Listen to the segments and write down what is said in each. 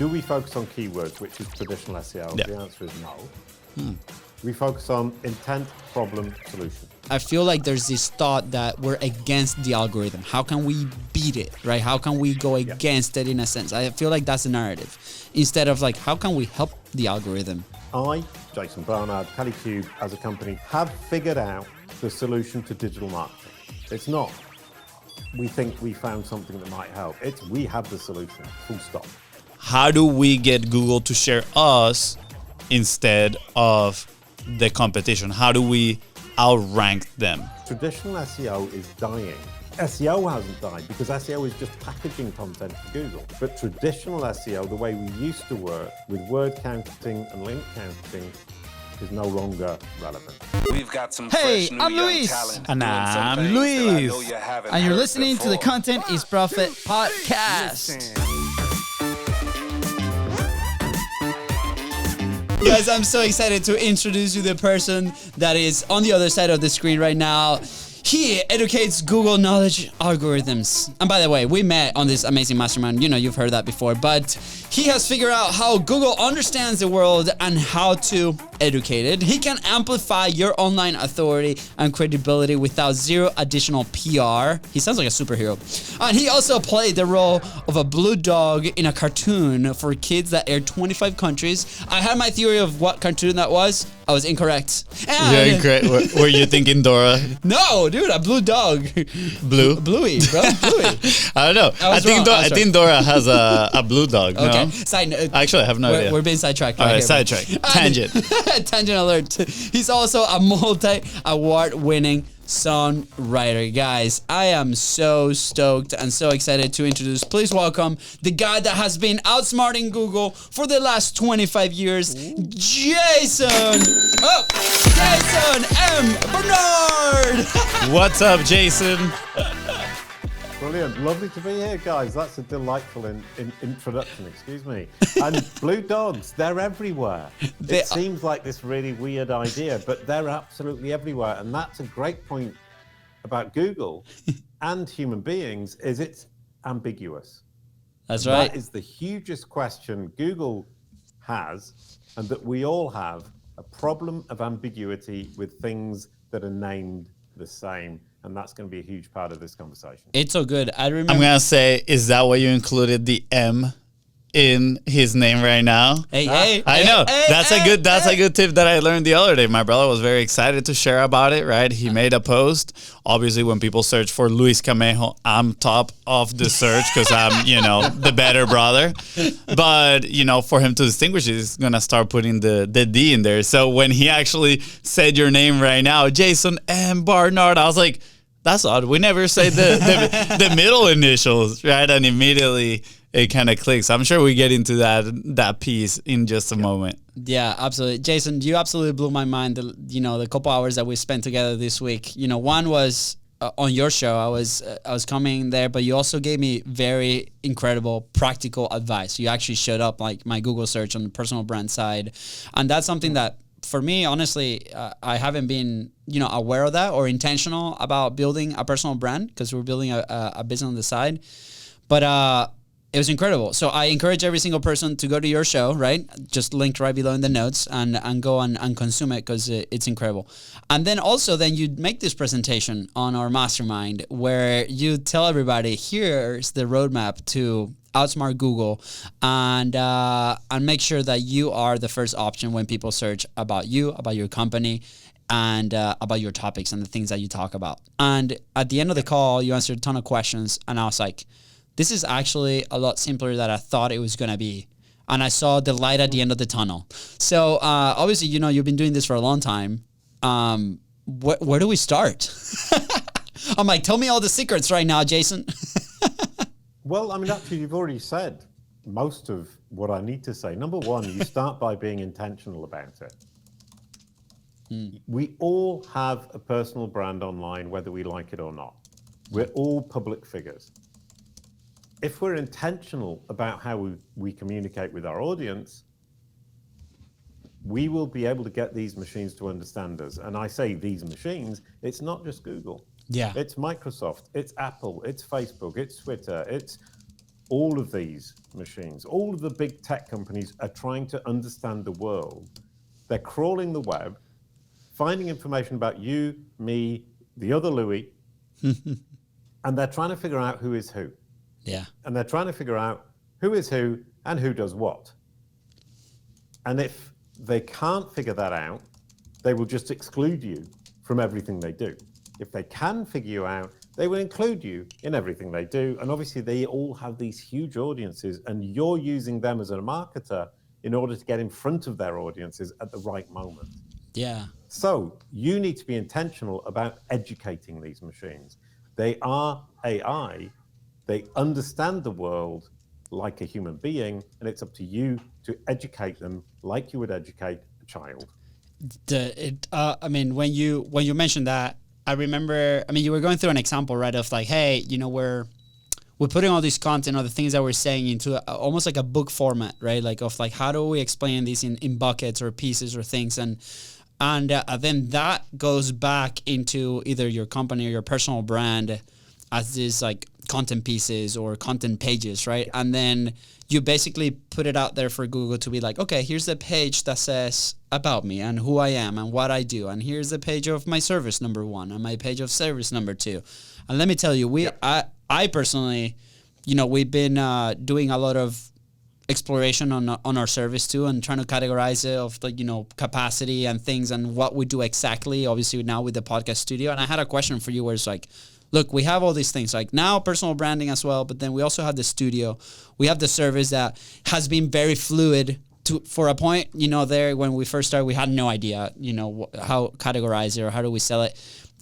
Do we focus on keywords, which is traditional SEO? Yeah. The answer is no. We focus on intent, problem, solution. I feel like there's this thought that we're against the algorithm. How can we beat it, right? How can we go against it in a sense? I feel like that's the narrative. Instead of like, how can we help the algorithm? I, Jason Barnard, Telecube as a company have figured out the solution to digital marketing. It's not, we think we found something that might help. It's, we have the solution, full stop. How do we get Google to share us instead of the competition? How do we outrank them? Traditional SEO is dying. SEO hasn't died because SEO is just packaging content for Google. But traditional SEO, the way we used to work with word counting and link counting, is no longer relevant. We've got some Hey, fresh new I'm young Luis. talent And doing some I'm things that I know Luis. you haven't And you're heard listening to the before. Content is Profit podcast. Guys, I'm so excited to introduce you the person that is on the other side of the screen right now. He educates Google knowledge algorithms. And by the way, we met on this amazing mastermind. You know, you've heard that before, but he has figured out how Google understands the world and how to educate it. He can amplify your online authority and credibility without zero additional PR. He sounds like a superhero. And he also played the role of a blue dog in a cartoon for kids that aired 25 countries. I had my theory of what cartoon that was. I was incorrect. Yeah, incorrect. Were you thinking Dora? No, dude, a blue dog. Blue? Bluey, bro. Bluey. I don't know. I was wrong. I think Dora has a blue dog. Okay. No? Side note. Actually, I have no idea. We're being sidetracked. All right, here, sidetrack. Tangent. Tangent alert. He's also a multi-award winning songwriter. Guys, I am so stoked and so excited to introduce. Please welcome the guy that has been outsmarting Google for the last 25 years, Jason. Oh, Jason M. Barnard. What's up, Jason? Brilliant. Lovely to be here, guys. That's a delightful introduction, excuse me. And blue dogs, they're everywhere. It seems like this really weird idea, but they're absolutely everywhere. And that's a great point about Google and human beings, is it's ambiguous. That's right. That is the hugest question Google has, and that we all have, a problem of ambiguity with things that are named the same. And that's going to be a huge part of this conversation. It's so good. I remember. I'm going to say, is that why you included the M in his name right now? Hey, I know. That's a good tip that I learned the other day. My brother was very excited to share about it, right? He made a post. Obviously, when people search for Luis Camejo, I'm top of the search because I'm, the better brother. But, for him to distinguish it, he's going to start putting the D in there. So when he actually said your name right now, Jason M. Barnard, I was like, that's odd. We never say the middle initials, right? And immediately it kind of clicks. I'm sure we get into that piece in just a moment. Yeah, absolutely. Jason, you absolutely blew my mind. The couple hours that we spent together this week. One was on your show. I was coming there, but you also gave me very incredible practical advice. You actually showed up like my Google search on the personal brand side, and that's something that, for me, honestly, I haven't been, aware of that or intentional about building a personal brand because we're building a business on the side. But it was incredible. So I encourage every single person to go to your show, right? Just linked right below in the notes and go and consume it because it's incredible. And then also you make this presentation on our mastermind where you tell everybody, here's the roadmap to outsmart Google and make sure that you are the first option when people search about you, about your company, and about your topics and the things that you talk about. And at the end of the call, you answered a ton of questions, and I was like, this is actually a lot simpler than I thought it was going to be. And I saw the light at the end of the tunnel. So obviously, you've been doing this for a long time. Where do we start? I'm like, tell me all the secrets right now, Jason. Well, actually, you've already said most of what I need to say. Number one, you start by being intentional about it. We all have a personal brand online, whether we like it or not. We're all public figures. If we're intentional about how we communicate with our audience, we will be able to get these machines to understand us. And I say these machines, it's not just Google. Yeah. It's Microsoft, it's Apple, it's Facebook, it's Twitter, it's all of these machines, all of the big tech companies are trying to understand the world. They're crawling the web, finding information about you, me, the other Louis, and they're trying to figure out who is who. Yeah. And they're trying to figure out who is who and who does what. And if they can't figure that out, they will just exclude you from everything they do. If they can figure you out, they will include you in everything they do. And obviously they all have these huge audiences, and you're using them as a marketer in order to get in front of their audiences at the right moment. Yeah. So you need to be intentional about educating these machines. They are AI. They understand the world like a human being, and it's up to you to educate them like you would educate a child. I mean, when you mentioned that, I remember, I mean, you were going through an example, right, of like, hey, you know, we're putting all this content or the things that we're saying into almost like a book format, right? Like of like, how do we explain these in buckets or pieces or things? And then that goes back into either your company or your personal brand as these like content pieces or content pages, right? Yeah. And then you basically put it out there for Google to be like, okay, here's the page that says about me and who I am and what I do. And here's the page of my service number 1 and my page of service number 2. And let me tell you, I personally, you know, we've been doing a lot of exploration on our service too, and trying to categorize it of the, you know, capacity and things and what we do exactly, obviously now with the podcast studio. And I had a question for you where it's like, look, we have all these things like now personal branding as well, but then we also have the studio. We have the service that has been very fluid for a point, you know, there when we first started, we had no idea, you know, how categorize it or how do we sell it.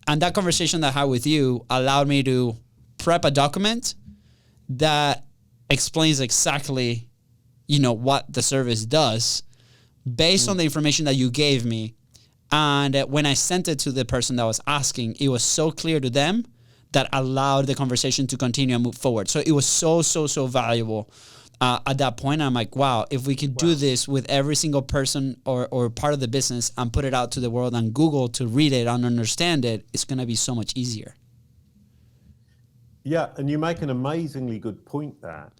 And that conversation that I had with you allowed me to prep a document that explains exactly, you know, what the service does based on the information that you gave me. And when I sent it to the person that was asking, it was so clear to them that allowed the conversation to continue and move forward. So it was so valuable at that point. I'm like, wow, if we could do this with every single person or part of the business and put it out to the world and Google to read it and understand it, it's going to be so much easier. Yeah, and you make an amazingly good point there,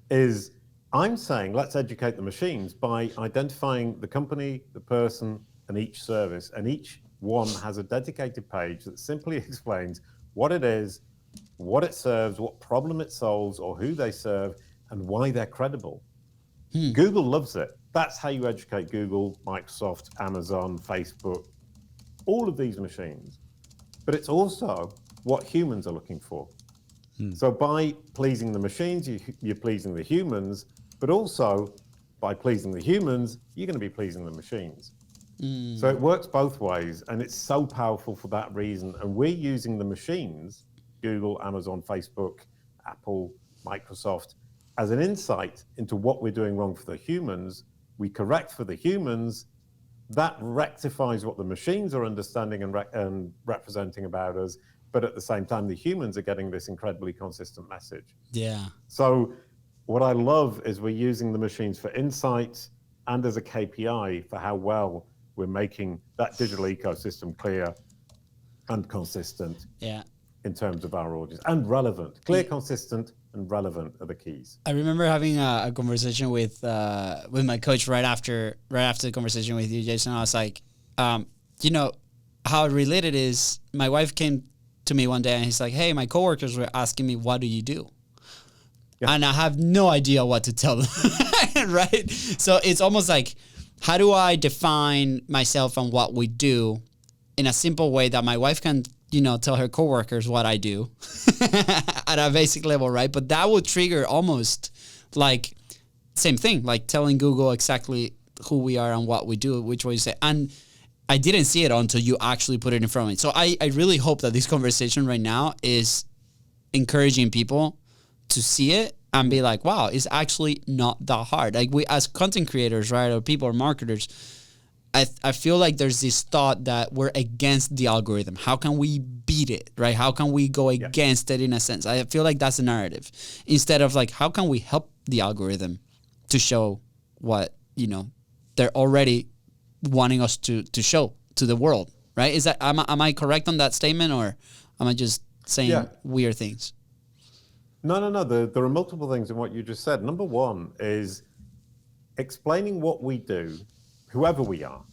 is I'm saying let's educate the machines by identifying the company, the person, and each service, and each one has a dedicated page that simply explains what it is, what it serves, what problem it solves, or who they serve, and why they're credible. Google loves it. That's how you educate Google, Microsoft, Amazon, Facebook, all of these machines. But it's also what humans are looking for. So by pleasing the machines, you're pleasing the humans, but also by pleasing the humans, you're going to be pleasing the machines. So it works both ways, and it's so powerful for that reason. And we're using the machines, Google, Amazon, Facebook, Apple, Microsoft, as an insight into what we're doing wrong for the humans. We correct for the humans. That rectifies what the machines are understanding and representing about us. But at the same time, the humans are getting this incredibly consistent message. Yeah. So what I love is we're using the machines for insights and as a KPI for how well we're making that digital ecosystem clear and consistent in terms of our audience, and relevant. Clear, consistent, and relevant are the keys. I remember having a conversation with my coach right after the conversation with you, Jason. I was like, you know, how related is my wife came to me one day and he's like, hey, my coworkers were asking me, what do you do? Yeah. And I have no idea what to tell them, right? So it's almost like, how do I define myself and what we do in a simple way that my wife can, you know, tell her coworkers what I do at a basic level, right? But that would trigger almost like same thing, like telling Google exactly who we are and what we do, which way you say. And I didn't see it until you actually put it in front of me. So I really hope that this conversation right now is encouraging people to see it and be like, wow, it's actually not that hard. Like we, as content creators, right, or people or marketers, I feel like there's this thought that we're against the algorithm. How can we beat it, right? How can we go against it in a sense? I feel like that's the narrative. Instead of like, how can we help the algorithm to show what, you know, they're already wanting us to show to the world, right? Is that, am I correct on that statement, or am I just saying weird things? No. There are multiple things in what you just said. Number one is explaining what we do, whoever we are,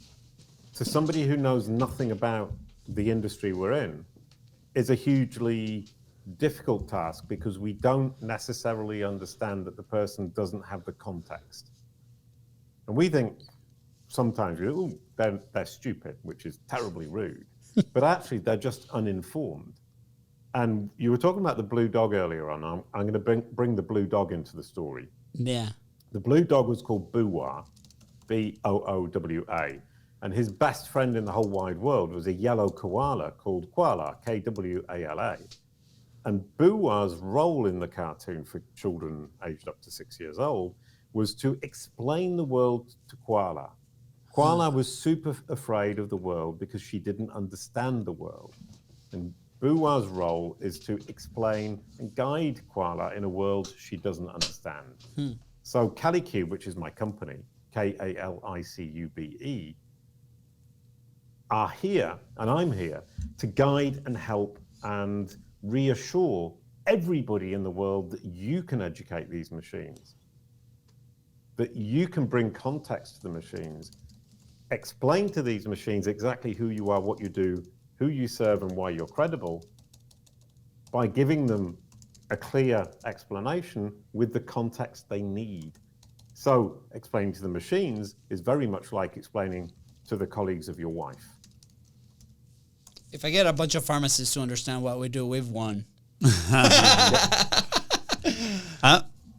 to somebody who knows nothing about the industry we're in is a hugely difficult task because we don't necessarily understand that the person doesn't have the context. And we think sometimes, they're stupid, which is terribly rude, but actually they're just uninformed. And you were talking about the blue dog earlier on. I'm going to bring the blue dog into the story. Yeah. The blue dog was called Boowa, Boowa, and his best friend in the whole wide world was a yellow koala called Koala, Kwala. And Boowa's role in the cartoon for children aged up to 6 years old was to explain the world to Koala. Koala was super afraid of the world because she didn't understand the world. And Boowa's role is to explain and guide Koala in a world she doesn't understand. So Calicube, which is my company, Kalicube, are here, and I'm here, to guide and help and reassure everybody in the world that you can educate these machines, that you can bring context to the machines, explain to these machines exactly who you are, what you do, who you serve, and why you're credible, by giving them a clear explanation with the context they need. So explaining to the machines is very much like explaining to the colleagues of your wife. If I get a bunch of pharmacists to understand what we do, we've won.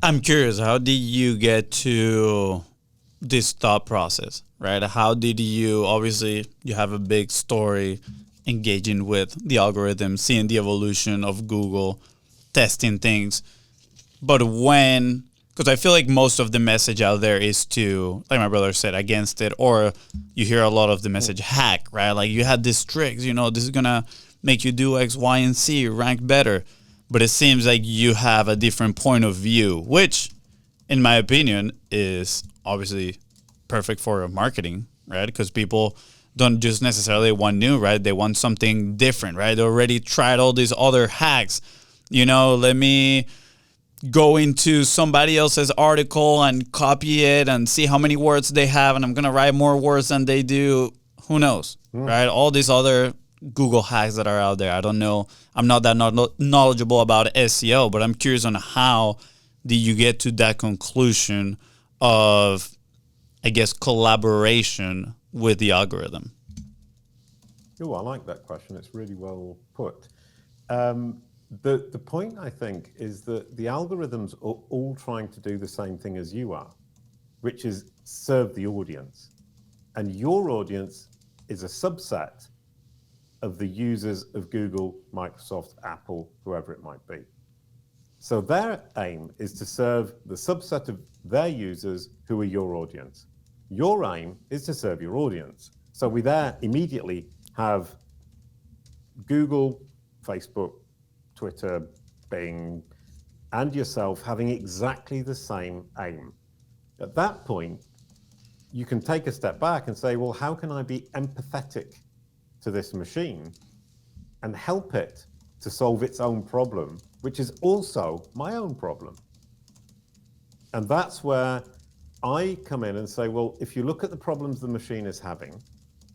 I'm curious, how did you get to this thought process, right? How did you, obviously, you have a big story engaging with the algorithm, seeing the evolution of Google, testing things. But when, because I feel like most of the message out there is to, like my brother said, against it, or you hear a lot of the message hack, right? Like you had this tricks, this is going to make you do X, Y, and Z, rank better. But it seems like you have a different point of view, which, in my opinion, is obviously perfect for marketing, right? Because people don't just necessarily want new, right? They want something different, right? They already tried all these other hacks. Let me go into somebody else's article and copy it and see how many words they have, and I'm going to write more words than they do. Who knows, right? All these other Google hacks that are out there. I don't know. I'm not that knowledgeable about SEO, but I'm curious on how did you get to that conclusion of, I guess, collaboration with the algorithm? Oh, I like that question. It's really well put. The point, I think, is that the algorithms are all trying to do the same thing as you are, which is serve the audience. And your audience is a subset of the users of Google, Microsoft, Apple, whoever it might be. So their aim is to serve the subset of their users who are your audience. Your aim is to serve your audience. So we there immediately have Google, Facebook, Twitter, Bing, and yourself having exactly the same aim. At that point, you can take a step back and say, well, how can I be empathetic to this machine and help it to solve its own problem, which is also my own problem? And that's where I come in and say, well, if you look at the problems the machine is having,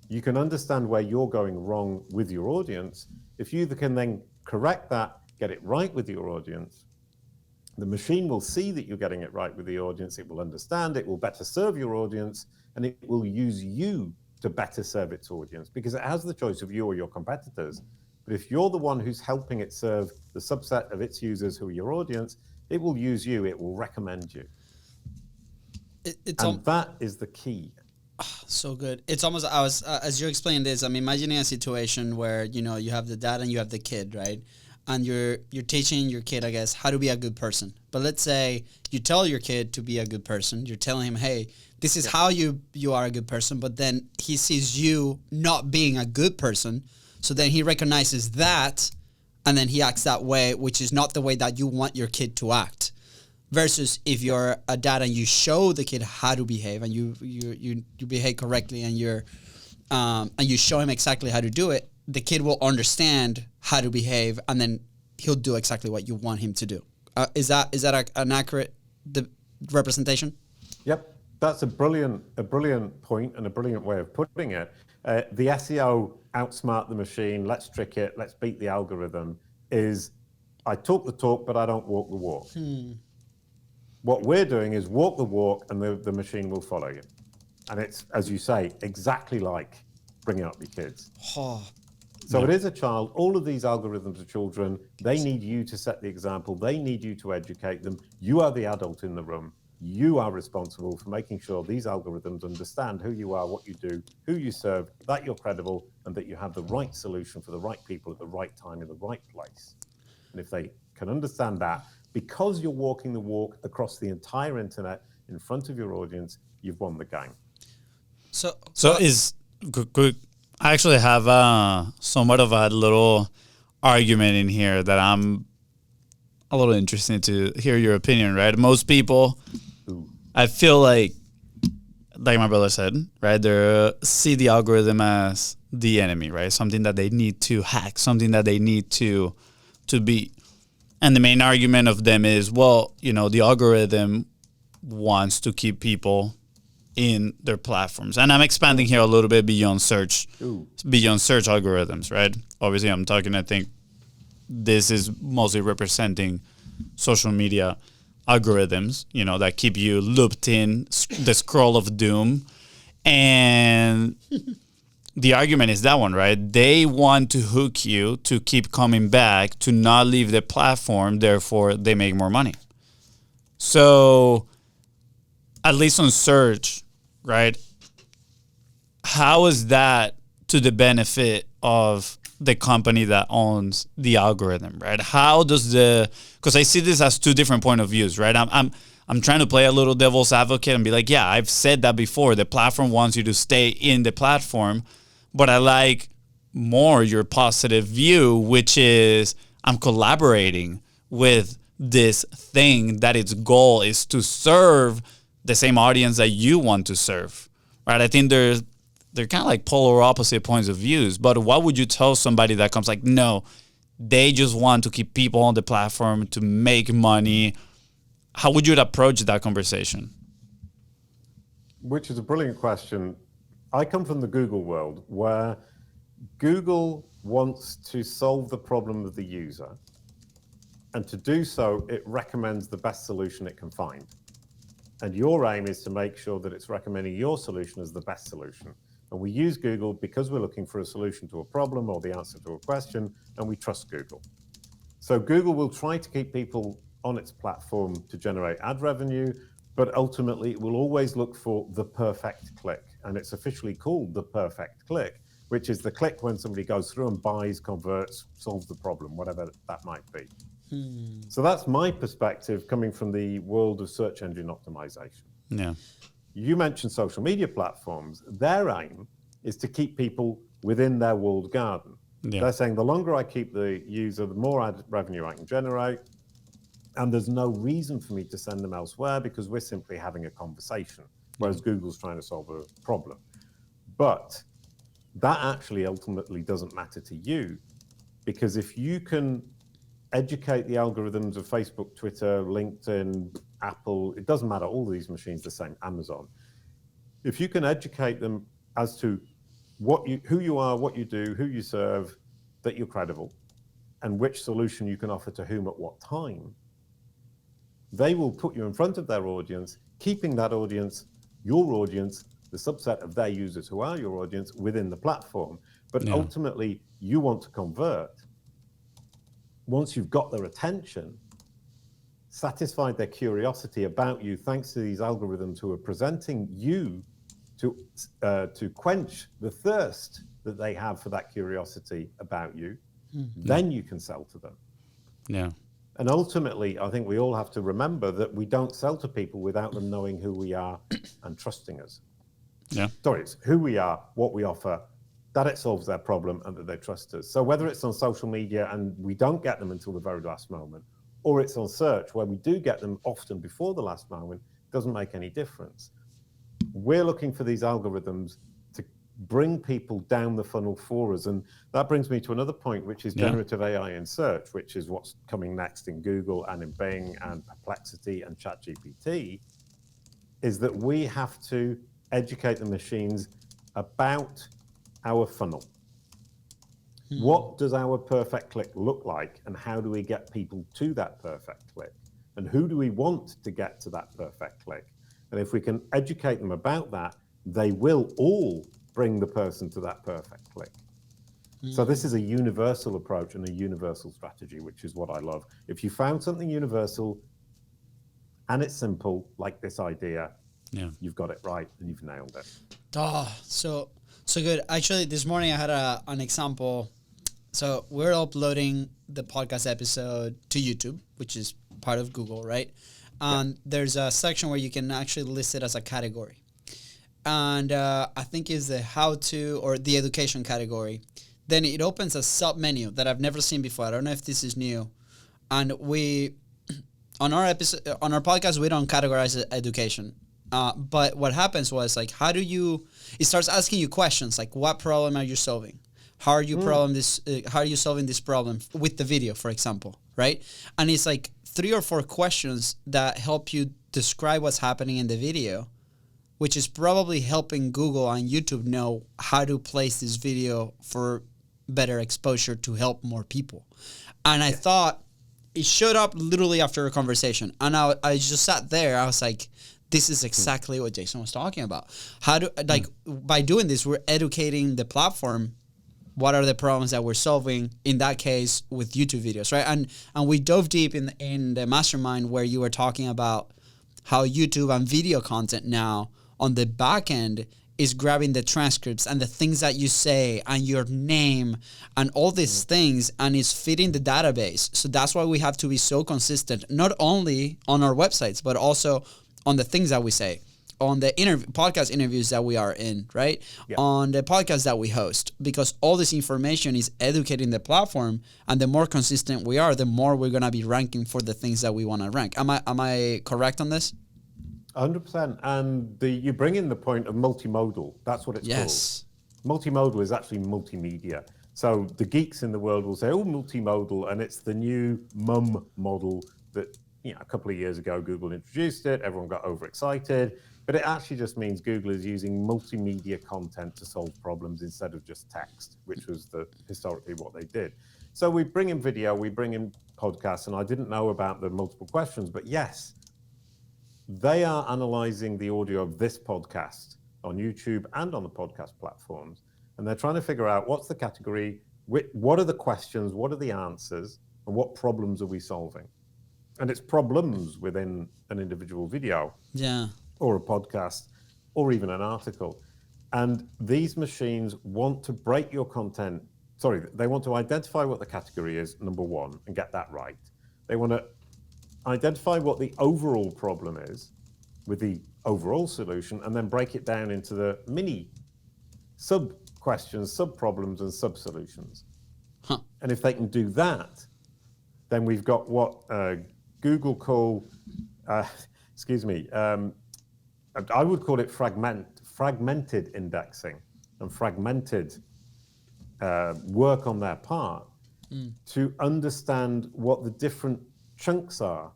you can understand where you're going wrong with your audience. If you can then correct that, get it right with your audience, the machine will see that you're getting it right with the audience, it will understand, it will better serve your audience, and it will use you to better serve its audience, because it has the choice of you or your competitors. But if you're the one who's helping it serve the subset of its users who are your audience, it will use you, it will recommend you. That is the key. So good. It's almost, as you explained this, I'm imagining a situation where, you have the dad and you have the kid, right? And you're teaching your kid, I guess, how to be a good person. But let's say you tell your kid to be a good person. You're telling him, hey, this is how you are a good person. But then he sees you not being a good person. So then he recognizes that, and then he acts that way, which is not the way that you want your kid to act. Versus if you're a dad and you show the kid how to behave, and you behave correctly, and you show him exactly how to do it, the kid will understand how to behave, and then he'll do exactly what you want him to do. Is that an accurate representation? Yep, that's a brilliant point and a brilliant way of putting it. The SEO outsmart the machine, let's trick it, let's beat the algorithm is I talk the talk, but I don't walk the walk. What we're doing is walk the walk and the machine will follow you. And it's, as you say, exactly like bringing up your kids. So it is a child. All of these algorithms are children. They need you to set the example. They need you to educate them. You are the adult in the room. You are responsible for making sure these algorithms understand who you are, what you do, who you serve, that you're credible, and that you have the right solution for the right people at the right time in the right place. And if they can understand that, because you're walking the walk across the entire internet in front of your audience, you've won the game. So I actually have somewhat of a little argument in here that I'm a little interested to hear your opinion, right? Most people, I feel like my brother said, right? They see the algorithm as the enemy, right? Something that they need to hack, something that they need to beat. And the main argument of them is, well, the algorithm wants to keep people in their platforms. And I'm expanding here a little bit beyond search algorithms, right? Obviously, I think this is mostly representing social media algorithms, that keep you looped in the scroll of doom. And the argument is that one, right? They want to hook you to keep coming back, to not leave the platform, therefore they make more money. So at least on search, right? How is that to the benefit of the company that owns the algorithm, right? How does because I see this as two different point of views, right? I'm trying to play a little devil's advocate and be like, yeah, I've said that before. The platform wants you to stay in the platform, but I like more your positive view, which is I'm collaborating with this thing that its goal is to serve the same audience that you want to serve, right? I think they're kind of like polar opposite points of views, but what would you tell somebody that comes like, no, they just want to keep people on the platform to make money? How would you approach that conversation? Which is a brilliant question. I come from the Google world where Google wants to solve the problem of the user. And to do so, it recommends the best solution it can find. And your aim is to make sure that it's recommending your solution as the best solution. And we use Google because we're looking for a solution to a problem or the answer to a question, and we trust Google. So Google will try to keep people on its platform to generate ad revenue, but ultimately it will always look for the perfect click. And it's officially called the perfect click, which is the click when somebody goes through and buys, converts, solves the problem, whatever that might be. So that's my perspective coming from the world of search engine optimization. Yeah. You mentioned social media platforms. Their aim is to keep people within their walled garden. Yeah. They're saying the longer I keep the user, the more ad revenue I can generate. And there's no reason for me to send them elsewhere because we're simply having a conversation, whereas Google's trying to solve a problem. But that actually ultimately doesn't matter to you, because if you can educate the algorithms of Facebook, Twitter, LinkedIn, Apple, it doesn't matter, all these machines the same, Amazon. If you can educate them as to who you are, what you do, who you serve, that you're credible, and which solution you can offer to whom at what time, they will put you in front of their audience, keeping that audience, your audience, the subset of their users who are your audience within the platform. But ultimately, you want to convert. Once you've got their attention, satisfied their curiosity about you, thanks to these algorithms who are presenting you to quench the thirst that they have for that curiosity about you, then you can sell to them. Yeah. And ultimately, I think we all have to remember that we don't sell to people without them knowing who we are and trusting us. Yeah. Sorry, it's who we are, what we offer, that it solves their problem and that they trust us. So whether it's on social media and we don't get them until the very last moment, or it's on search where we do get them often before the last moment, doesn't make any difference. We're looking for these algorithms to bring people down the funnel for us. And that brings me to another point, which is generative AI in search, which is what's coming next in Google and in Bing and Perplexity and Chat GPT, is that we have to educate the machines about our funnel. What does our perfect click look like, and how do we get people to that perfect click? And who do we want to get to that perfect click? And if we can educate them about that, they will all bring the person to that perfect click. So this is a universal approach and a universal strategy, which is what I love. If you found something universal and it's simple, like this idea, you've got it right and you've nailed it. Oh, so good. Actually, this morning I had an example. So we're uploading the podcast episode to YouTube, which is part of Google, right? And there's a section where you can actually list it as a category. And I think it's the how-to or the education category. Then it opens a sub-menu that I've never seen before. I don't know if this is new. And we, on our podcast, we don't categorize education. But what happens was, like, it starts asking you questions like, what problem are you solving? How are you how are you solving this problem with the video, for example, right? And it's like 3 or 4 questions that help you describe what's happening in the video, which is probably helping Google and YouTube know how to place this video for better exposure to help more people. And I thought it showed up literally after a conversation. And I just sat there. I was like, this is exactly what Jason was talking about. By doing this, we're educating the platform. What are the problems that we're solving, in that case, with YouTube videos, right? And we dove deep in the mastermind where you were talking about how YouTube and video content now on the back end is grabbing the transcripts and the things that you say and your name and all these things, and is feeding the database. So that's why we have to be so consistent, not only on our websites, but also on the things that we say, on the podcast interviews that we are in, right? Yeah. On the podcast that we host, because all this information is educating the platform, and the more consistent we are, the more we're going to be ranking for the things that we want to rank. Am I correct on this? 100%. And you bring in the point of multimodal. That's what it's called. Multimodal is actually multimedia. So the geeks in the world will say, oh, multimodal, and it's the new MUM model that, a couple of years ago, Google introduced it. Everyone got overexcited. But it actually just means Google is using multimedia content to solve problems instead of just text, which was historically what they did. So we bring in video, we bring in podcasts, and I didn't know about the multiple questions, but yes, they are analyzing the audio of this podcast on YouTube and on the podcast platforms, and they're trying to figure out what's the category, what are the questions, what are the answers, and what problems are we solving? And it's problems within an individual video. Yeah. Or a podcast, or even an article. And these machines want to break your content. They want to identify what the category is, number one, and get that right. They want to identify what the overall problem is with the overall solution, and then break it down into the mini sub-questions, sub-problems, and sub-solutions. And if they can do that, then we've got what Google call, I would call it fragmented indexing and fragmented work on their part to understand what the different chunks are,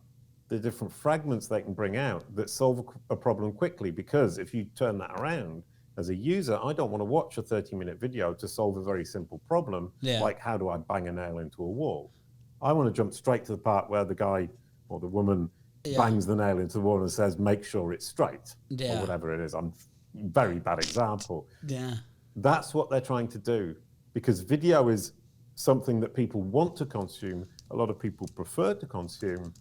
the different fragments they can bring out that solve a problem quickly. Because if you turn that around as a user, I don't want to watch a 30-minute video to solve a very simple problem, like how do I bang a nail into a wall? I want to jump straight to the part where the guy or the woman bangs the nail into the wall and says, make sure it's straight, or whatever it is. I'm very bad example. That's what they're trying to do, because video is something that people want to consume. A lot of people prefer to consume,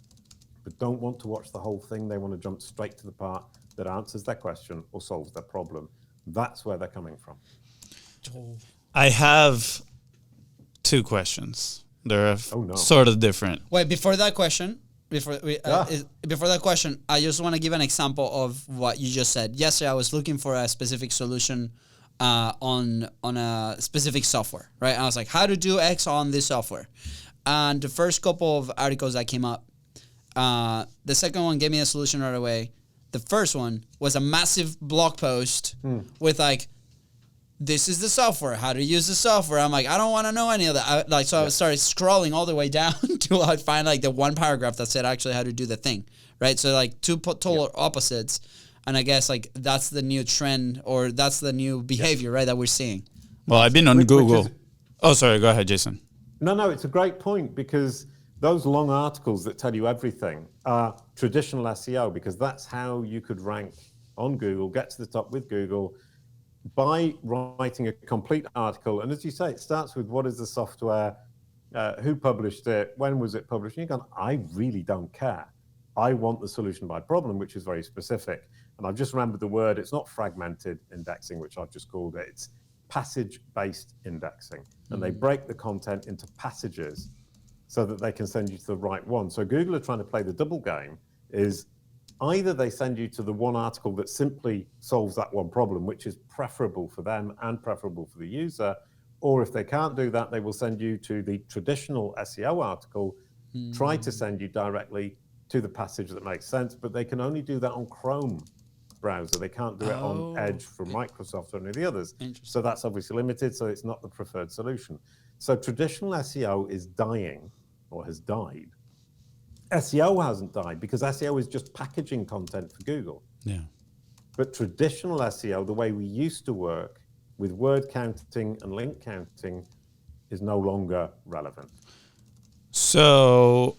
but don't want to watch the whole thing. They want to jump straight to the part that answers their question or solves their problem. That's where they're coming from. I have 2 questions. They're sort of different. Wait, before that question, I just want to give an example of what you just said. Yesterday, I was looking for a specific solution on a specific software, right? And I was like, how to do X on this software. And the first couple of articles that came up, the second one gave me a solution right away. The first one was a massive blog post with like this is the software, how to use the software. I'm like, I don't want to know any of that. I started scrolling all the way down till I find like the one paragraph that said actually how to do the thing, right? So like two total opposites. And I guess like that's the new trend, or that's the new behavior, right, that we're seeing. Well, I've been on Google. Sorry, go ahead, Jason. No, it's a great point, because those long articles that tell you everything are traditional SEO, because that's how you could rank on Google, get to the top with Google by writing a complete article. And as you say, it starts with what is the software, who published it, when was it published? And you're going, I really don't care. I want the solution by problem, which is very specific. And I've just remembered the word. It's not fragmented indexing, which I've just called it. It's passage-based indexing. And they break the content into passages so that they can send you to the right one. So Google are trying to play the double game, is either they send you to the one article that simply solves that one problem, which is preferable for them and preferable for the user, or if they can't do that, they will send you to the traditional SEO article, try to send you directly to the passage that makes sense, but they can only do that on Chrome browser. They can't do it on Edge from Microsoft or any of the others. So that's obviously limited, so it's not the preferred solution. So traditional SEO is dying, or has died. SEO hasn't died, because SEO is just packaging content for Google. Yeah. But traditional SEO, the way we used to work with word counting and link counting, is no longer relevant. So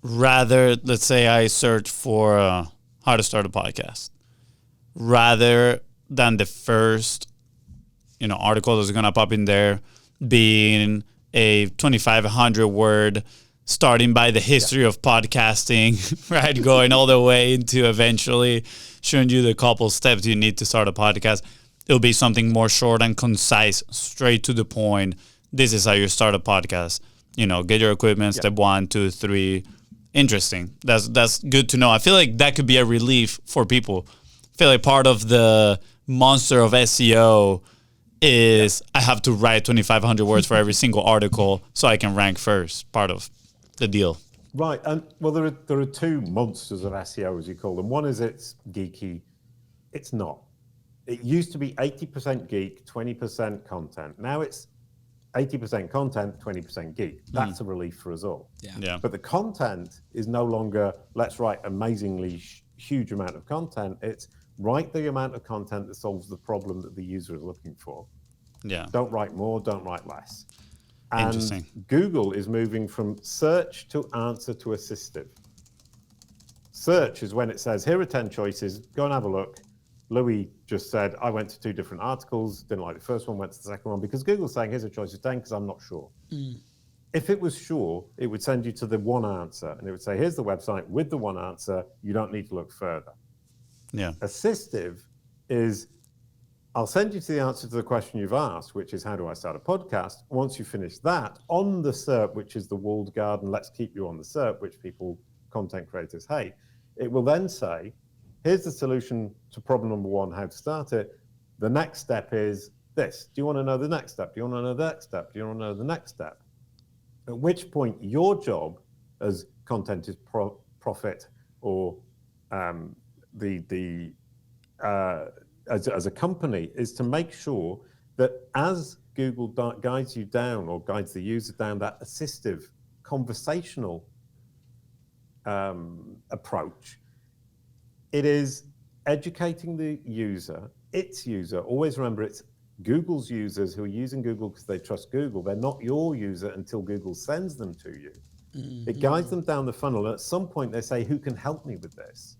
rather, let's say I search for how to start a podcast, rather than the first, article that's going to pop in there being a 2,500 word starting by the history of podcasting, right? Going all the way into eventually showing you the couple steps you need to start a podcast. It'll be something more short and concise, straight to the point. This is how you start a podcast. Get your equipment, step 1, 2, 3. Interesting. That's good to know. I feel like that could be a relief for people. I feel like part of the monster of SEO is I have to write 2,500 words for every single article so I can rank first. Part of the deal. Right. And well, there are two monsters of SEO, as you call them. One is it's geeky. It's not. It used to be 80% geek, 20% content. Now it's 80% content, 20% geek. That's a relief for us all. Yeah. But the content is no longer, let's write amazingly huge amount of content. It's write the amount of content that solves the problem that the user is looking for. Yeah. Don't write more, don't write less. And Interesting. Google is moving from search to answer to assistive. Search is when it says, here are 10 choices, go and have a look. Louis just said, I went to 2 different articles, didn't like the first one, went to the second one, because Google's saying, here's a choice of 10, because I'm not sure. If it was sure, it would send you to the one answer, and it would say, here's the website with the one answer, you don't need to look further. Yeah. Assistive is, I'll send you to the answer to the question you've asked, which is, how do I start a podcast? Once you finish that, on the SERP, which is the walled garden, let's keep you on the SERP, which content creators hate, it will then say, here's the solution to problem number 1, how to start it. The next step is this. Do you want to know the next step? Do you want to know the next step? Do you want to know the next step? At which point your job as content is profit, or as a company, is to make sure that as Google guides you down, or guides the user down that assistive conversational approach, it is educating the user, its user. Always remember, it's Google's users who are using Google because they trust Google. They're not your user until Google sends them to you. It guides them down the funnel. And at some point, they say, who can help me with this?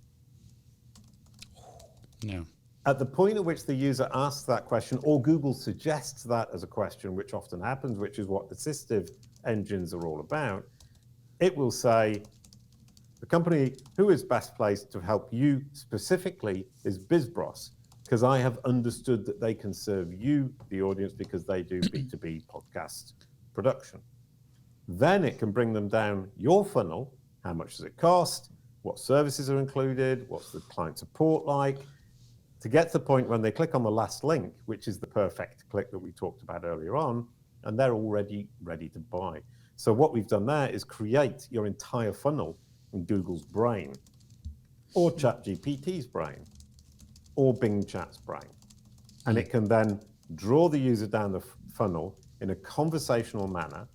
Yeah. At the point at which the user asks that question, or Google suggests that as a question, which often happens, which is what assistive engines are all about, it will say, the company who is best placed to help you specifically is Biz Bros, because I have understood that they can serve you, the audience, because they do B2B podcast production. Then it can bring them down your funnel. How much does it cost? What services are included? What's the client support like? To get to the point when they click on the last link, which is the perfect click that we talked about earlier on, and they're already ready to buy. So what we've done there is create your entire funnel in Google's brain, or Chat GPT's brain, or Bing Chat's brain. And it can then draw the user down the funnel in a conversational manner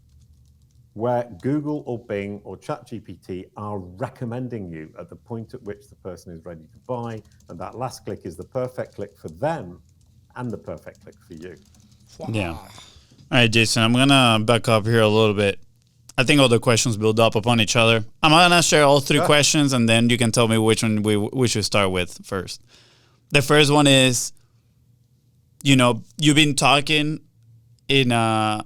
where Google or Bing or Chat GPT are recommending you at the point at which the person is ready to buy. And that last click is the perfect click for them and the perfect click for you. Yeah. All right, Jason, I'm going to back up here a little bit. I think all the questions build up upon each other. I'm going to share all three questions, and then you can tell me which one we should start with first. The first one is, you've been talking in a,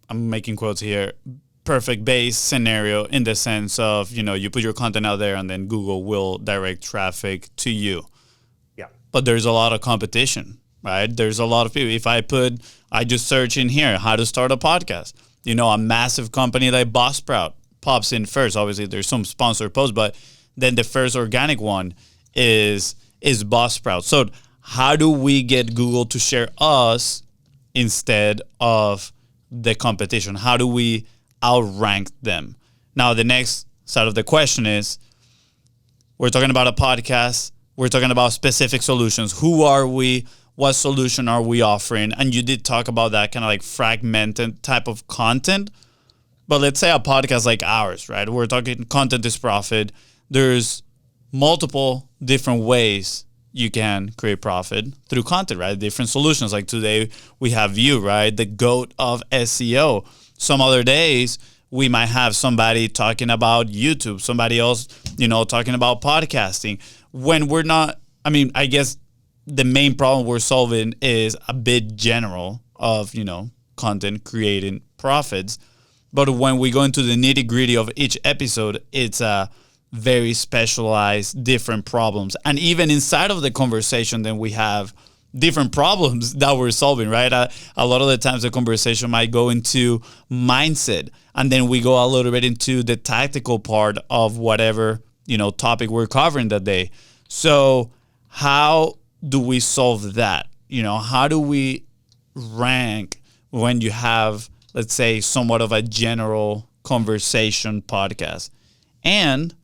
I'm making quotes here, perfect base scenario in the sense of, you put your content out there and then Google will direct traffic to you. Yeah. But there's a lot of competition, right? There's a lot of people. If I just search in here, how to start a podcast. A massive company like Buzzsprout pops in first. Obviously, there's some sponsored posts, but then the first organic one is Buzzsprout. So how do we get Google to share us instead of the competition? How do we outrank them? Now, the next side of the question is, we're talking about a podcast. We're talking about specific solutions. Who are we? What solution are we offering? And you did talk about that kind of like fragmented type of content. But let's say a podcast like ours, right? We're talking content is profit. There's multiple different ways you can create profit through content, right? Different solutions. Like today we have you, right? The GOAT of SEO. Some other days we might have somebody talking about YouTube, somebody else, talking about podcasting. When we're not, I guess the main problem we're solving is a bit general of, content creating profits. But when we go into the nitty gritty of each episode, it's a very specialized, different problems. And even inside of the conversation, then we have different problems that we're solving, right? A lot of the times the conversation might go into mindset, and then we go a little bit into the tactical part of whatever, topic we're covering that day. So how do we solve that? How do we rank when you have, let's say, somewhat of a general conversation podcast? And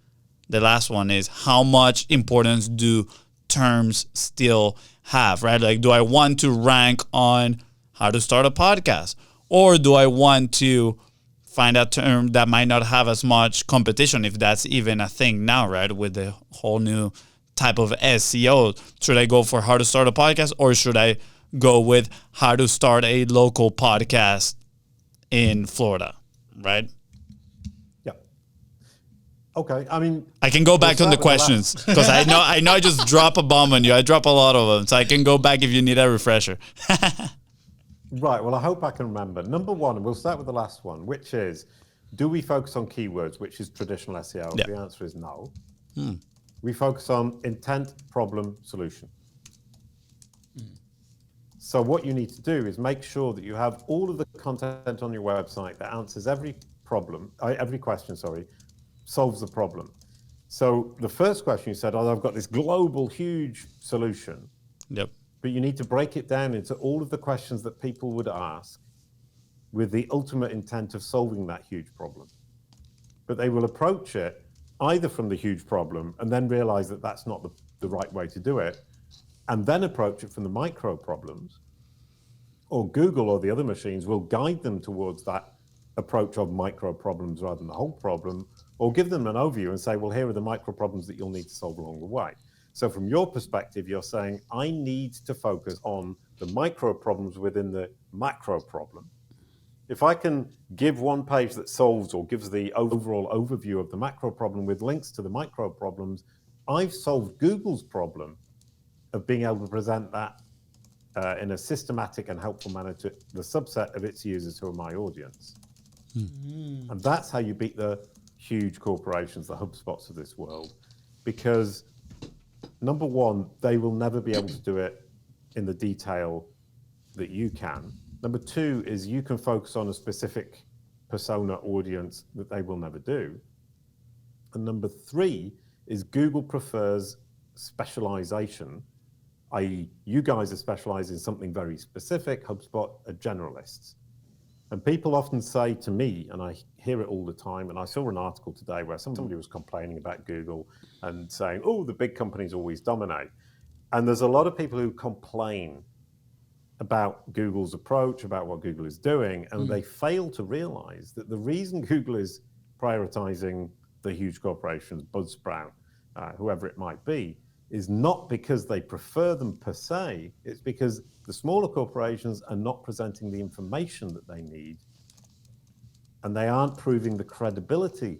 the last one is, how much importance do terms still have, right? Like, do I want to rank on how to start a podcast? Or do I want to find a term that might not have as much competition, if that's even a thing now, right? With the whole new type of SEO. Should I go for how to start a podcast, or should I go with how to start a local podcast in Florida, right? Yeah. Okay. I can go back on the questions because I know I just drop a bomb on you. I drop a lot of them, so I can go back if you need a refresher. Right. Well, I hope I can remember. Number one, and we'll start with the last one, which is, do we focus on keywords, which is traditional SEO? Yeah. The answer is no. We focus on intent, problem, solution. So what you need to do is make sure that you have all of the content on your website that answers every question, solves the problem. So the first question you said, I've got this global, huge solution. Yep. But you need to break it down into all of the questions that people would ask with the ultimate intent of solving that huge problem. But they will approach it either from the huge problem and then realize that that's not the right way to do it, and then approach it from the micro problems, or Google or the other machines will guide them towards that approach of micro problems rather than the whole problem, or give them an overview and say, well, here are the micro problems that you'll need to solve along the way. So from your perspective, you're saying, I need to focus on the micro problems within the macro problem. If I can give one page that solves or gives the overall overview of the macro problem with links to the micro problems, I've solved Google's problem of being able to present that in a systematic and helpful manner to the subset of its users who are my audience. And that's how you beat the huge corporations, the HubSpots of this world, because number one, they will never be able to do it in the detail that you can. Number two is you can focus on a specific persona audience that they will never do. And number three is Google prefers specialization, i.e. you guys are specialized in something very specific, HubSpot are generalists. And people often say to me, and I hear it all the time, and I saw an article today where somebody was complaining about Google and saying, oh, the big companies always dominate. And there's a lot of people who complain about Google's approach, about what Google is doing, and they fail to realize that the reason Google is prioritizing the huge corporations, Buzzsprout, whoever it might be, is not because they prefer them per se, it's because the smaller corporations are not presenting the information that they need, and they aren't proving the credibility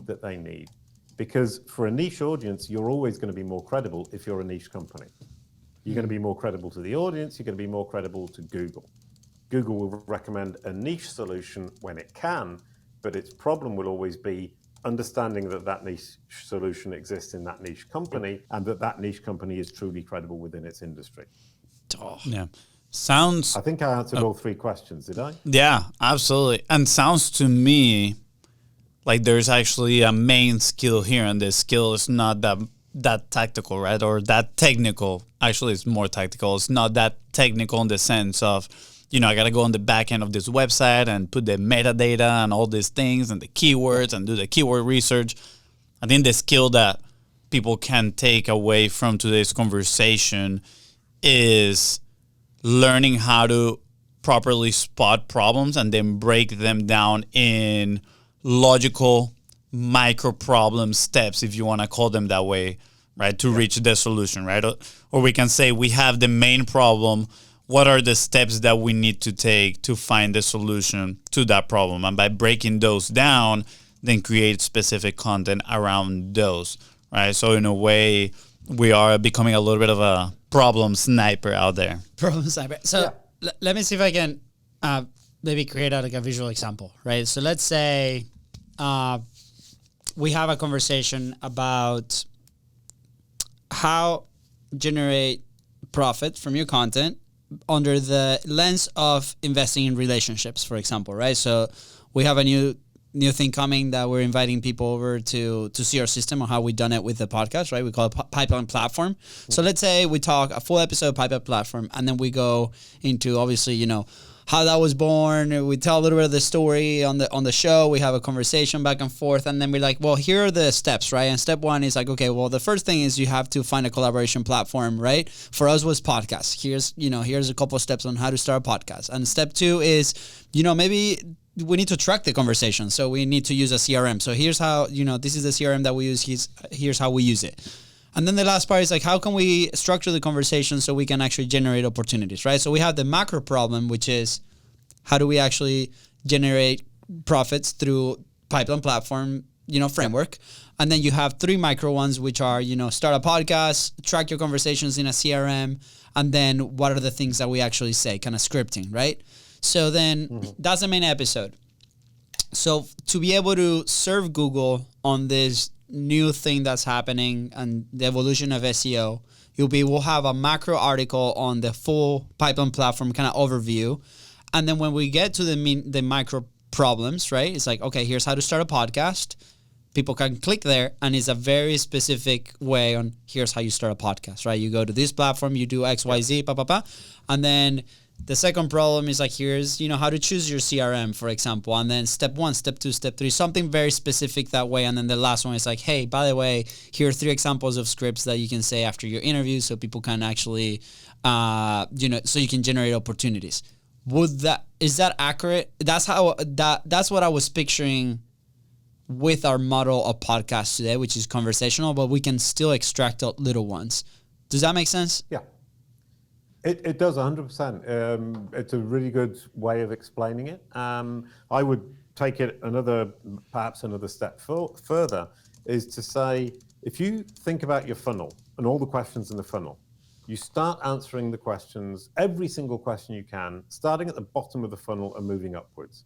that they need. Because for a niche audience, you're always going to be more credible if you're a niche company. You're going to be more credible to the audience, you're going to be more credible to Google. Google will recommend a niche solution when it can, but its problem will always be understanding that that niche solution exists in that niche company and that that niche company is truly credible within its industry. Oh. Yeah. Sounds... I think I answered all three questions, did I? Yeah, absolutely. And sounds to me like there's actually a main skill here, and this skill is not that tactical, right? Or that technical. Actually, it's more tactical. It's not that technical in the sense of, I got to go on the back end of this website and put the metadata and all these things and the keywords and do the keyword research. I think the skill that people can take away from today's conversation is learning how to properly spot problems and then break them down in logical micro problem steps, if you want to call them that way, right, to reach the solution, right? Or we can say we have the main problem. What are the steps that we need to take to find the solution to that problem? And by breaking those down, then create specific content around those, right? So in a way, we are becoming a little bit of a problem sniper out there. Problem sniper. So let me see if I can maybe create like a visual example, right? So let's say we have a conversation about how generate profit from your content under the lens of investing in relationships, for example, right? So we have a new thing coming that we're inviting people over to see our system on how we've done it with the podcast, right? We call it Pipeline Platform. So let's say we talk a full episode Pipeline Platform, and then we go into obviously, how that was born. We tell a little bit of the story on the show. We have a conversation back and forth, and then we're like, well, here are the steps, right? And step one is like, okay, well, the first thing is you have to find a collaboration platform, right? For us was podcasts. Here's a couple of steps on how to start a podcast. And step two is, maybe we need to track the conversation. So we need to use a CRM. So here's how, this is the CRM that we use. Here's how we use it. And then the last part is like, how can we structure the conversation so we can actually generate opportunities, right? So we have the macro problem, which is how do we actually generate profits through Pipeline Platform, framework. And then you have three micro ones, which are, start a podcast, track your conversations in a CRM, and then what are the things that we actually say, kind of scripting, right? So then that's the main episode. So to be able to serve Google on this new thing that's happening and the evolution of SEO, we'll have a macro article on the full Pipeline Platform kind of overview. And then when we get to the micro problems, right, it's like, okay, here's how to start a podcast. People can click there, and it's a very specific way on here's how you start a podcast, right? You go to this platform, you do X, Y, Z, and then the second problem is like, here's, how to choose your CRM, for example. And then step one, step two, step three, something very specific that way. And then the last one is like, hey, by the way, here are 3 examples of scripts that you can say after your interview so people can actually, so you can generate opportunities. Is that accurate? That's what I was picturing with our model of podcast today, which is conversational, but we can still extract out little ones. Does that make sense? Yeah. It does 100%. It's a really good way of explaining it. I would take it perhaps another step further, is to say, if you think about your funnel and all the questions in the funnel, you start answering the questions, every single question you can, starting at the bottom of the funnel and moving upwards.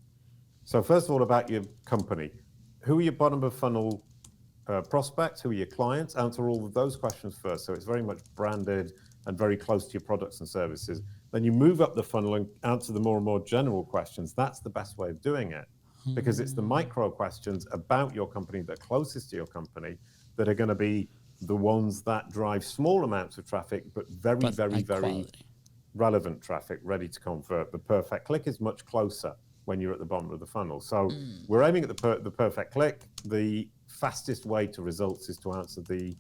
So first of all, about your company. Who are your bottom of funnel prospects? Who are your clients? Answer all of those questions first. So it's very much branded and very close to your products and services. Then you move up the funnel and answer the more and more general questions. That's the best way of doing it, because it's the micro questions about your company that are closest to your company that are going to be the ones that drive small amounts of traffic, but very relevant traffic ready to convert. The perfect click is much closer when you're at the bottom of the funnel. So we're aiming at the perfect click. The fastest way to results is to answer the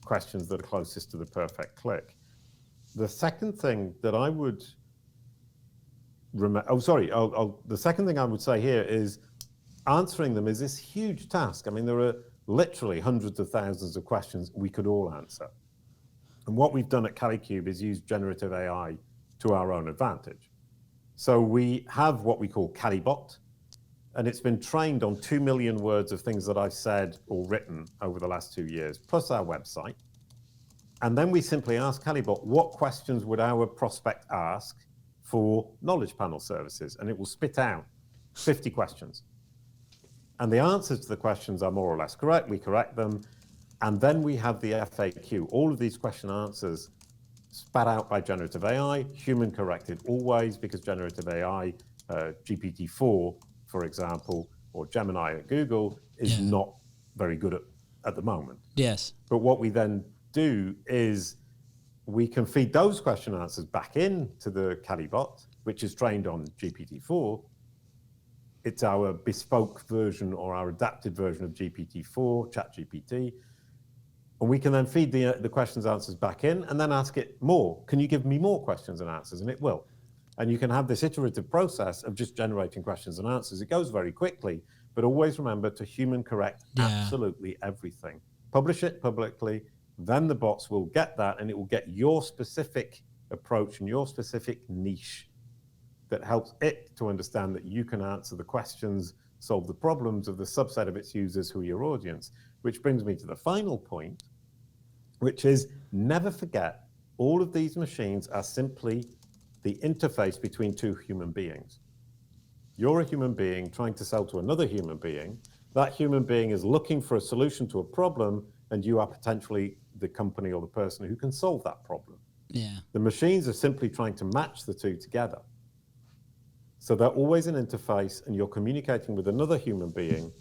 questions that are closest to the perfect click. The second thing that I would the second thing I would say here is answering them is this huge task. I mean, there are literally hundreds of thousands of questions we could all answer. And what we've done at CaliCube is use generative AI to our own advantage. So we have what we call CaliBot, and it's been trained on 2 million words of things that I've said or written over the last 2 years, plus our website. And then we simply ask CaliBot, what questions would our prospect ask for knowledge panel services? And it will spit out 50 questions. And the answers to the questions are more or less correct. We correct them. And then we have the FAQ. All of these question answers spat out by generative AI, human corrected always, because generative AI, GPT-4, for example, or Gemini at Google is not very good at the moment. Yes. But what we then do is we can feed those question answers back in to the CaliBot, which is trained on GPT-4. It's our bespoke version or our adapted version of GPT-4, Chat GPT. And we can then feed the questions answers back in and then ask it more. Can you give me more questions and answers? And it will. And you can have this iterative process of just generating questions and answers. It goes very quickly, but always remember to human correct absolutely everything. Publish it publicly, then the bots will get that and it will get your specific approach and your specific niche that helps it to understand that you can answer the questions, solve the problems of the subset of its users who are your audience. Which brings me to the final point, which is never forget all of these machines are simply the interface between two human beings. You're a human being trying to sell to another human being. That human being is looking for a solution to a problem, and you are potentially the company or the person who can solve that problem. Yeah. The machines are simply trying to match the two together. So they're always an interface, and you're communicating with another human being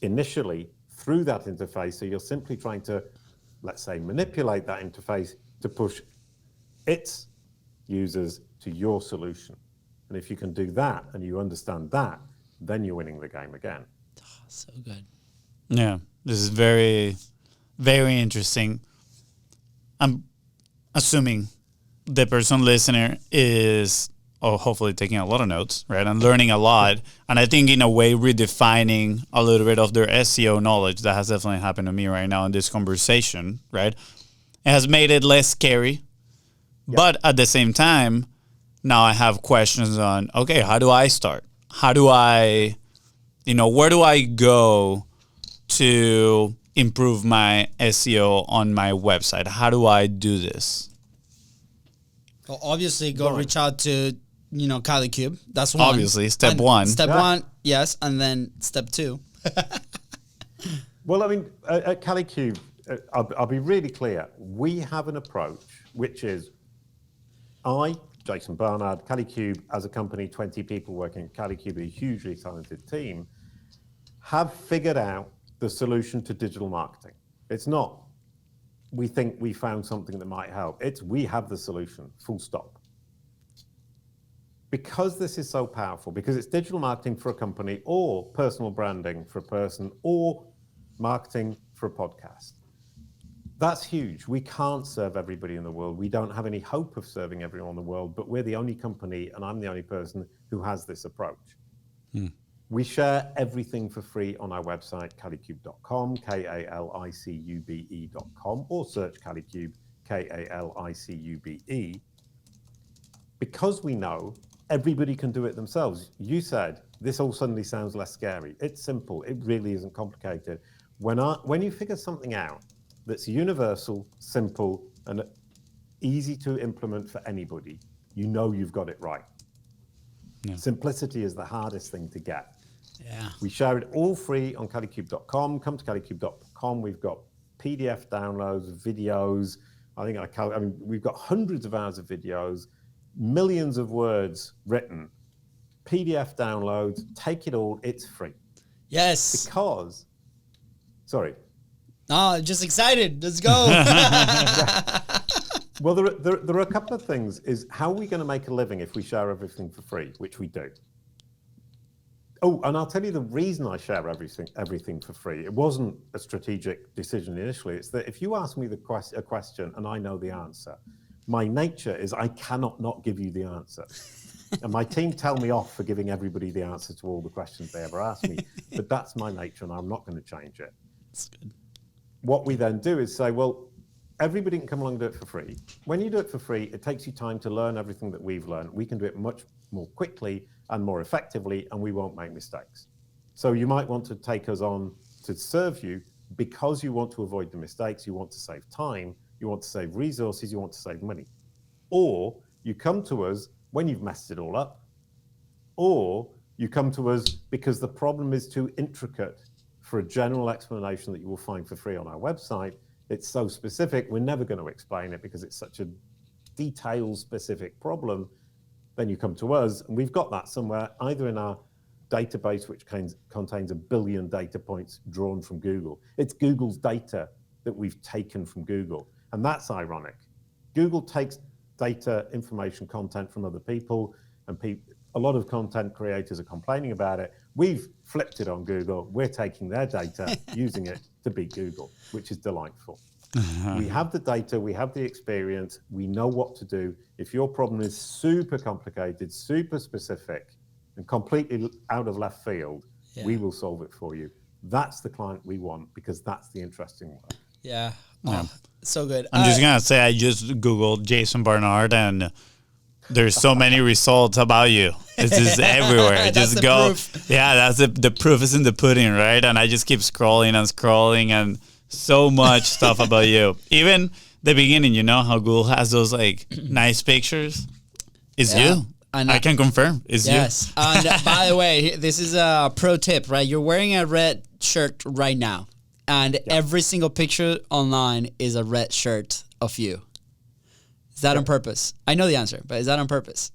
initially through that interface. So you're simply trying to, let's say, manipulate that interface to push its users to your solution. And if you can do that and you understand that, then you're winning the game again. Oh, so good. Yeah, this is very, very interesting. I'm assuming the person listener is hopefully taking a lot of notes, right? And learning a lot. And I think in a way redefining a little bit of their SEO knowledge. That has definitely happened to me right now in this conversation, right? It has made it less scary. Yep. But at the same time, now I have questions on, okay, how do I start? How do I, where do I go to improve my SEO on my website? How do I do this? Well, obviously, go reach out to, CaliCube. That's one. Obviously, step one. Step one, yes, and then step two. Well, I mean, at CaliCube, I'll be really clear. We have an approach, which is Jason Barnard, CaliCube, as a company, 20 people working at CaliCube, a hugely talented team, have figured out the solution to digital marketing. It's not, we think we found something that might help. It's we have the solution, full stop. Because this is so powerful, because it's digital marketing for a company or personal branding for a person or marketing for a podcast. That's huge. We can't serve everybody in the world. We don't have any hope of serving everyone in the world, but we're the only company, and I'm the only person who has this approach. We share everything for free on our website, calicube.com, KALICUBE.com, or search CaliCube, KALICUBE. Because we know everybody can do it themselves. You said, this all suddenly sounds less scary. It's simple. It really isn't complicated. When you figure something out that's universal, simple, and easy to implement for anybody, you know you've got it right. Yeah. Simplicity is the hardest thing to get. Yeah. We share it all free on calicube.com. Come to calicube.com. We've got PDF downloads, videos. We've got hundreds of hours of videos, millions of words written, PDF downloads. Take it all. It's free. Yes. Sorry. Oh, just excited. Let's go. Well, there are a couple of things. Is how are we going to make a living if we share everything for free, which we do? Oh, and I'll tell you the reason I share everything for free. It wasn't a strategic decision initially. It's that if you ask me a question and I know the answer, my nature is I cannot not give you the answer. And my team tell me off for giving everybody the answer to all the questions they ever ask me. But that's my nature, and I'm not going to change it. That's good. What we then do is say, well, everybody can come along and do it for free. When you do it for free, it takes you time to learn everything that we've learned. We can do it much more quickly and more effectively, and we won't make mistakes. So you might want to take us on to serve you because you want to avoid the mistakes, you want to save time, you want to save resources, you want to save money. Or you come to us when you've messed it all up, or you come to us because the problem is too intricate for a general explanation that you will find for free on our website. It's so specific, we're never going to explain it because it's such a detail specific problem. Then you come to us, and we've got that somewhere, either in our database, which contains 1 billion data points drawn from Google. It's Google's data that we've taken from Google. And that's ironic. Google takes data, information, content from other people, and a lot of content creators are complaining about it. We've flipped it on Google. We're taking their data, using it to beat Google, which is delightful. We have the data, we have the experience, we know what to do. If your problem is super complicated, super specific, and completely out of left field, we will solve it for you. That's the client we want, because that's the interesting one. Yeah. Oh, so good. I'm just going to say I just Googled Jason Barnard, and there's so many results about you. It's just everywhere. Just go. Proof. Yeah, that's the proof is in the pudding, right? And I just keep scrolling and scrolling, and so much stuff about you. Even the beginning, you know how Google has those like nice pictures? It's you. I can confirm. It's you. Yes. And by the way, this is a pro tip, right? You're wearing a red shirt right now, and every single picture online is a red shirt of you. Is that on purpose? I know the answer, but is that on purpose?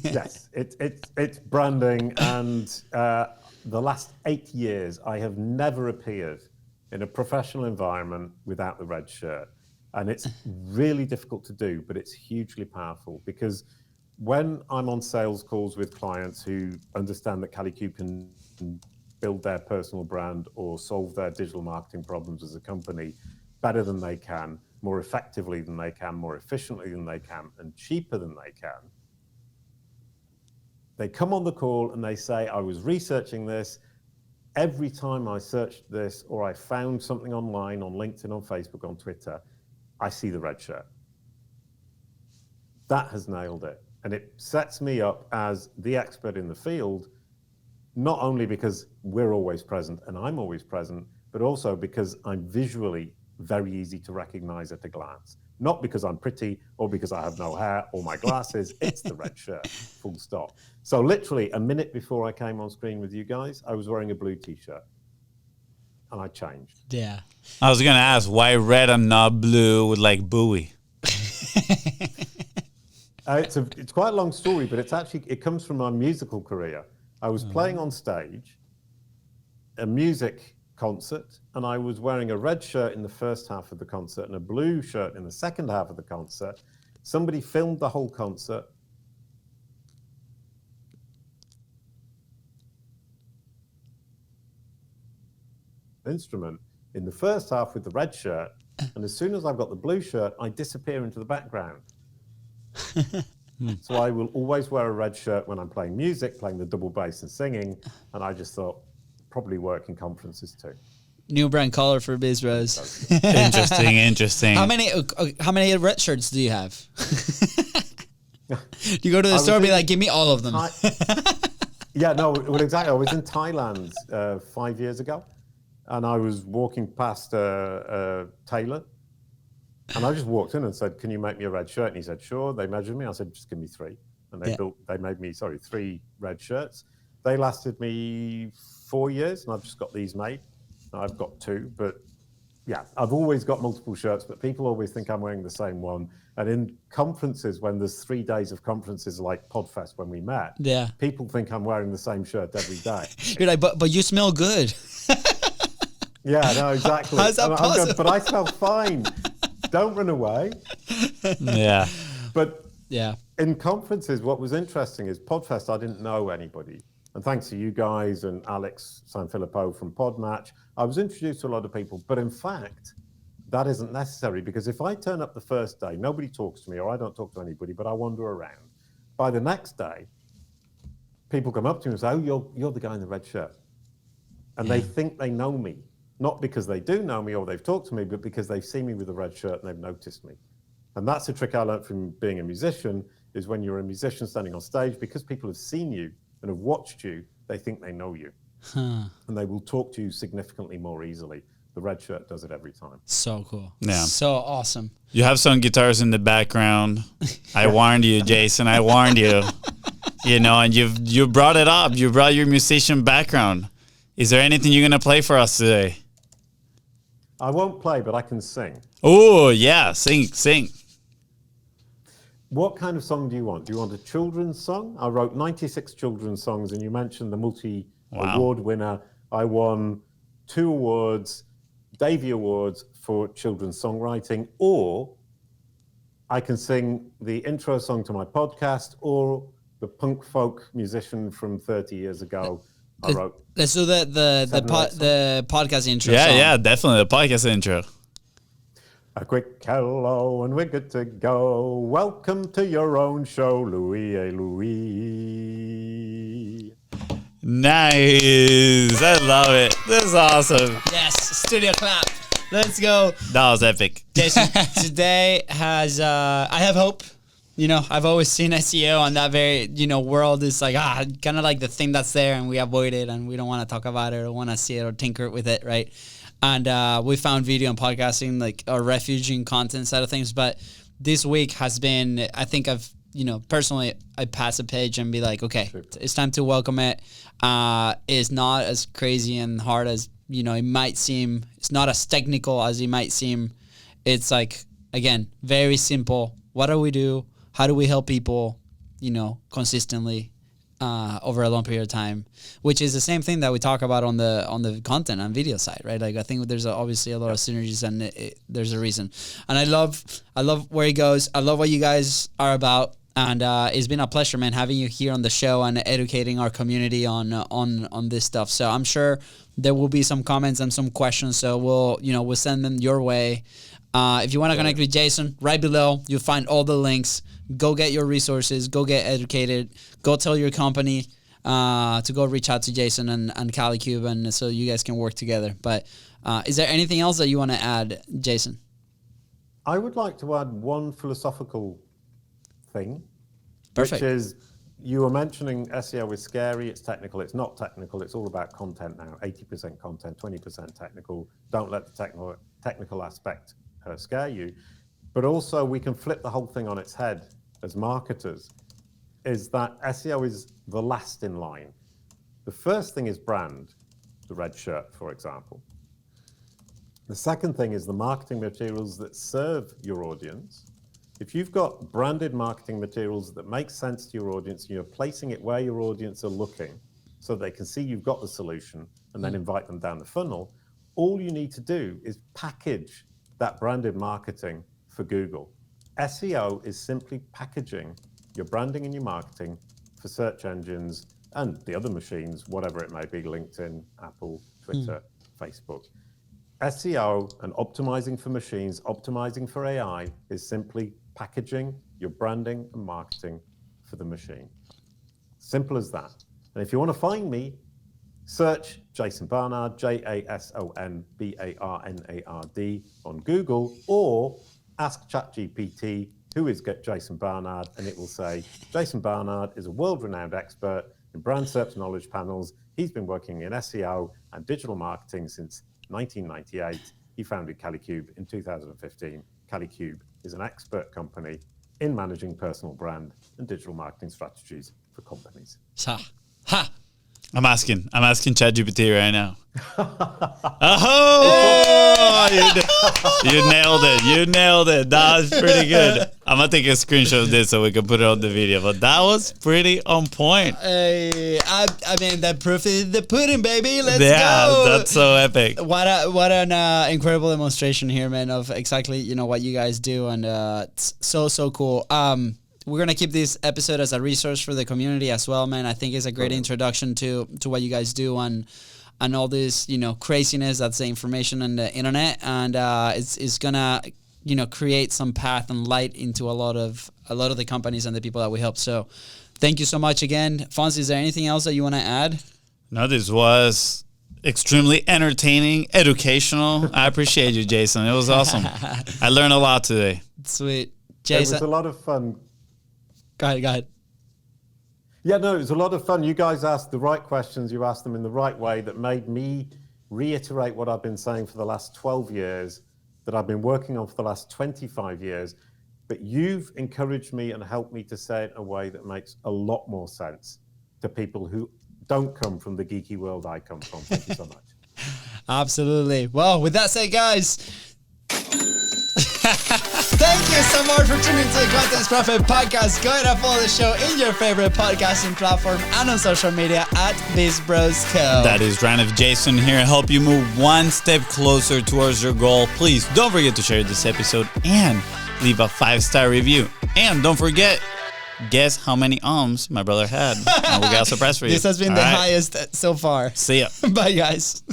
Yes, it's branding, and the last 8 years, I have never appeared in a professional environment without the red shirt. And it's really difficult to do, but it's hugely powerful, because when I'm on sales calls with clients who understand that CaliQ can build their personal brand or solve their digital marketing problems as a company better than they can, more effectively than they can, more efficiently than they can, and cheaper than they can, they come on the call and they say, I was researching this. Every time I searched this, or I found something online, on LinkedIn, on Facebook, on Twitter, I see the red shirt. That has nailed it. And it sets me up as the expert in the field, not only because we're always present and I'm always present, but also because I'm visually very easy to recognize at a glance. Not because I'm pretty or because I have no hair or my glasses, it's the red shirt, full stop. So literally a minute before I came on screen with you guys, I was wearing a blue t-shirt and I changed. Yeah. I was going to ask, why red and not blue with like buoy? It's quite a long story, but it comes from my musical career. I was playing on stage, a music concert, and I was wearing a red shirt in the first half of the concert and a blue shirt in the second half of the concert. Somebody filmed the whole concert. Instrument in the first half with the red shirt, and as soon as I've got the blue shirt, I disappear into the background. So I will always wear a red shirt when I'm playing music, playing the double bass and singing, and I just thought, probably work in conferences too. New brand color for Biz Bros. Interesting. How many red shirts do you have? Do you go to the store and be like, give me all of them? Well, exactly. I was in Thailand 5 years ago, and I was walking past a tailor, and I just walked in and said, can you make me a red shirt? And he said, sure. They measured me. I said, just give me 3. And they made me 3 red shirts. They lasted me 4 years, and I've just got these made. I've got 2, but yeah, I've always got multiple shirts, but people always think I'm wearing the same one. And in conferences, when there's 3 days of conferences like Podfest when we met, people think I'm wearing the same shirt every day. You're like, but you smell good. Yeah, no, exactly. How's that possible? I'm good, but I smell fine. Don't run away. Yeah. But yeah, in conferences, what was interesting is Podfest, I didn't know anybody. And thanks to you guys and Alex Sanfilippo from Podmatch, I was introduced to a lot of people. But in fact, that isn't necessary, because if I turn up the first day, nobody talks to me or I don't talk to anybody, but I wander around. by the next day, people come up to me and say, "Oh, you're the guy in the red shirt," and they think they know me, not because they do know me or they've talked to me, but because they've seen me with a red shirt and they've noticed me. And that's a trick I learned from being a musician. Is when you're a musician standing on stage, because people have seen you and have watched you, they think they know you, and they will talk to you significantly more easily. The red shirt does it every time. So cool. Yeah. So awesome. You have some guitars in the background. I warned you, Jason. I warned you. You know, and you brought it up. You brought your musician background. Is there anything you're gonna play for us today? I won't play, but I can sing. Oh yeah, sing. What kind of song do you want? Do you want a children's song? I wrote 96 children's songs, and you mentioned the multi-award winner. I won 2 awards, Davy Awards for children's songwriting, or I can sing the intro song to my podcast, or the punk folk musician from 30 years ago. I wrote. Let's do the podcast intro. Yeah, song. yeah, definitely the podcast intro. A quick hello and we're good to go. Welcome to your own show, Louis et Louis. Nice. I love it. This is awesome. Yes, studio clap. Let's go. That was epic. Jason, today has, I have hope. You know, I've always seen SEO on that very, world is like, kind of like the thing that's there and we avoid it and we don't want to talk about it or want to see it or tinker with it, right? And we found video and podcasting like a refuge in content side of things. But this week has been, I think personally, I pass a page and be like, okay, it's time to welcome it. It's not as crazy and hard as, it might seem. It's not as technical as it might seem. It's like, again, very simple. What do we do? How do we help people, consistently? Over a long period of time, which is the same thing that we talk about on the content and video side, right? Like I think there's obviously a lot of synergies, and there's a reason. And I love where he goes. I love what you guys are about, and it's been a pleasure, man, having you here on the show and educating our community on this stuff. So I'm sure there will be some comments and some questions. So we'll send them your way. If you want to connect with Jason, right below, you'll find all the links. Go get your resources. Go get educated. Go tell your company to go reach out to Jason and Calicube, and so you guys can work together. But is there anything else that you want to add, Jason? I would like to add one philosophical thing, Perfect. which is you were mentioning SEO is scary, it's technical, it's not technical, it's all about content now. 80% content, 20% technical. Don't let the technical aspect scare you. But also we can flip the whole thing on its head as marketers, is that SEO is the last in line. The first thing is brand, the red shirt, for example. The second thing is the marketing materials that serve your audience. If you've got branded marketing materials that make sense to your audience, you're placing it where your audience are looking so they can see you've got the solution and then invite them down the funnel, all you need to do is package that branded marketing for Google. SEO is simply packaging your branding and your marketing for search engines and the other machines, whatever it may be, LinkedIn, Apple, Twitter, Facebook. SEO and optimizing for machines, optimizing for AI is simply packaging your branding and marketing for the machine. Simple as that. And if you want to find me, search Jason Barnard, JASONBARNARD on Google, or ask Chat GPT, who is Jason Barnard, and it will say, Jason Barnard is a world-renowned expert in brand search knowledge panels. He's been working in SEO and digital marketing since 1998. He founded Calicube in 2015. Calicube is an expert company in managing personal brand and digital marketing strategies for companies. Ha! I'm asking Chat GPT right now. Oh, you nailed it. You nailed it. That was pretty good. I'm going to take a screenshot of this so we can put it on the video. But that was pretty on point. I mean, that proof is the pudding, baby. Let's go. Yeah, that's so epic. What an incredible demonstration here, man, of exactly, what you guys do. And it's so cool. We're going to keep this episode as a resource for the community as well, man. I think it's a great introduction to what you guys do and all this, craziness that's the information on the internet. And it's going to create some path and light into a lot of the companies and the people that we help. So thank you so much again. Fonzie, is there anything else that you want to add? No, this was extremely entertaining, educational. I appreciate you, Jason. It was awesome. I learned a lot today. Sweet. Jason. It was a lot of fun. Go ahead. Yeah, no, it was a lot of fun. You guys asked the right questions. You asked them in the right way that made me reiterate what I've been saying for the last 12 years, that I've been working on for the last 25 years. But you've encouraged me and helped me to say it in a way that makes a lot more sense to people who don't come from the geeky world I come from. Thank you so much. Absolutely. Well, with that said, guys, thank you so much for tuning to the Content Profit Podcast. Go ahead and follow the show in your favorite podcasting platform and on social media at Biz Bros Co. That is Ranif Jason here to help you move one step closer towards your goal. Please don't forget to share this episode and leave a 5-star review. And don't forget, guess how many omes my brother had. And we got a surprise for you. This has been the highest so far. See ya. Bye, guys.